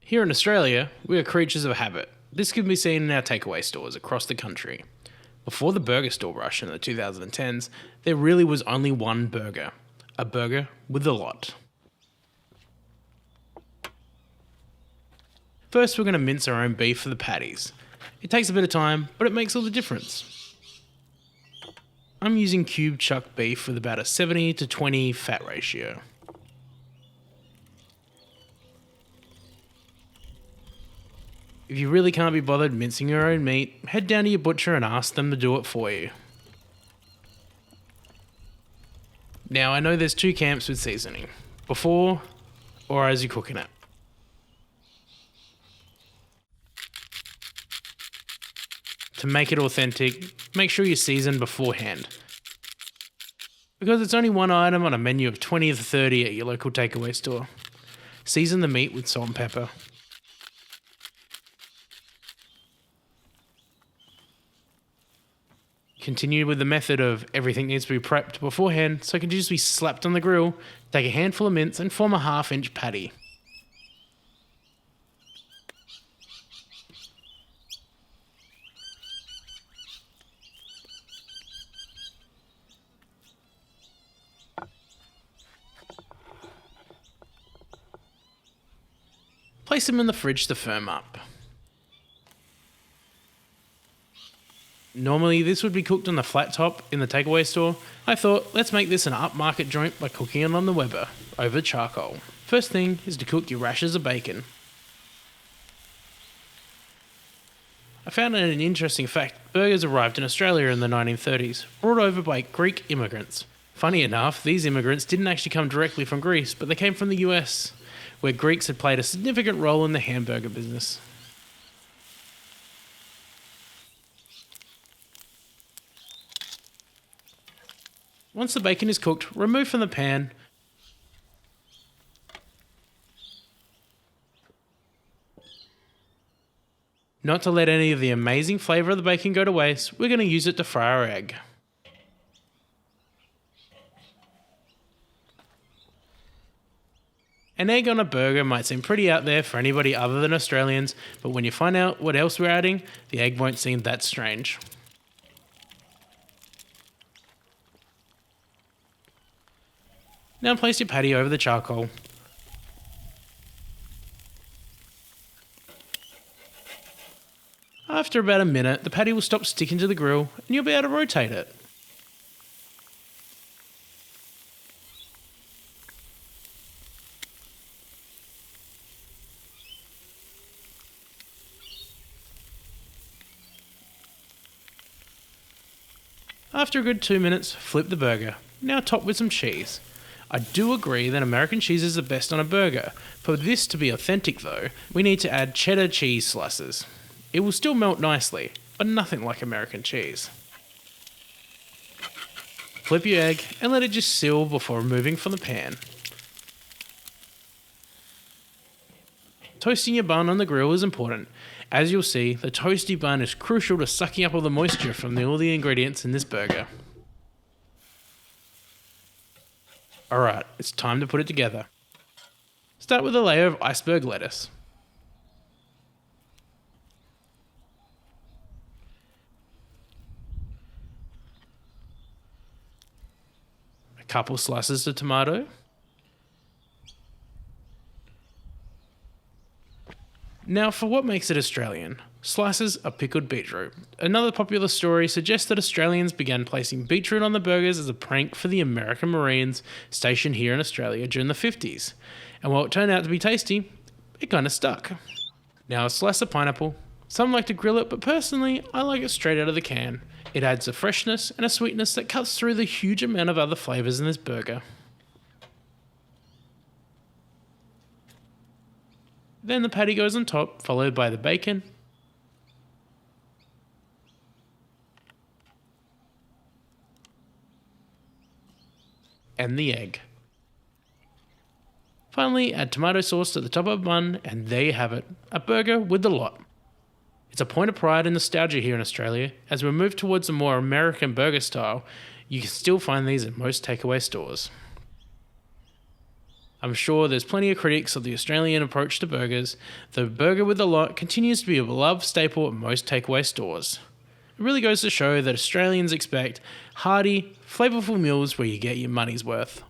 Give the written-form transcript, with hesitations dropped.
Here in Australia, we are creatures of habit. This can be seen in our takeaway stores across the country. Before the burger store rush in the 2010s, there really was only one burger. A burger with a lot. First, we're going to mince our own beef for the patties. It takes a bit of time, but it makes all the difference. I'm using cube chuck beef with about a 70 to 20 fat ratio. If you really can't be bothered mincing your own meat, head down to your butcher and ask them to do it for you. Now, I know there's two camps with seasoning, before or as you're cooking it. To make it authentic, make sure you season beforehand. Because it's only one item on a menu of 20 to 30 at your local takeaway store. Season the meat with salt and pepper. Continue with the method of everything needs to be prepped beforehand so it can just be slapped on the grill, take a handful of mince and form a 1/2 inch patty. Place them in the fridge to firm up. Normally this would be cooked on the flat top in the takeaway store. I thought, let's make this an upmarket joint by cooking it on the Weber, over charcoal. First thing is to cook your rashers of bacon. I found an interesting fact. Burgers arrived in Australia in the 1930s, brought over by Greek immigrants. Funny enough, these immigrants didn't actually come directly from Greece, but they came from the US, where Greeks had played a significant role in the hamburger business. Once the bacon is cooked, remove from the pan. Not to let any of the amazing flavour of the bacon go to waste, we're going to use it to fry our egg. An egg on a burger might seem pretty out there for anybody other than Australians, but when you find out what else we're adding, the egg won't seem that strange. Now place your patty over the charcoal. After about a minute, the patty will stop sticking to the grill and you'll be able to rotate it. After a good 2 minutes, flip the burger. Now top with some cheese. I do agree that American cheese is the best on a burger. For this to be authentic though, we need to add cheddar cheese slices. It will still melt nicely, but nothing like American cheese. Flip your egg and let it just seal before removing from the pan. Toasting your bun on the grill is important. As you'll see, the toasty bun is crucial to sucking up all the moisture from all the ingredients in this burger. Alright, it's time to put it together. Start with a layer of iceberg lettuce. A couple slices of tomato. Now for what makes it Australian. Slices of pickled beetroot. Another popular story suggests that Australians began placing beetroot on the burgers as a prank for the American Marines stationed here in Australia during the 50s. And while it turned out to be tasty, it kind of stuck. Now a slice of pineapple. Some like to grill it, but personally, I like it straight out of the can. It adds a freshness and a sweetness that cuts through the huge amount of other flavours in this burger. Then the patty goes on top, followed by the bacon, and the egg. Finally, add tomato sauce to the top of a bun, and there you have it, a burger with the lot. It's a point of pride and nostalgia here in Australia. As we move towards a more American burger style, you can still find these in most takeaway stores. I'm sure there's plenty of critics of the Australian approach to burgers, the burger with a lot continues to be a beloved staple at most takeaway stores. It really goes to show that Australians expect hearty, flavorful meals where you get your money's worth.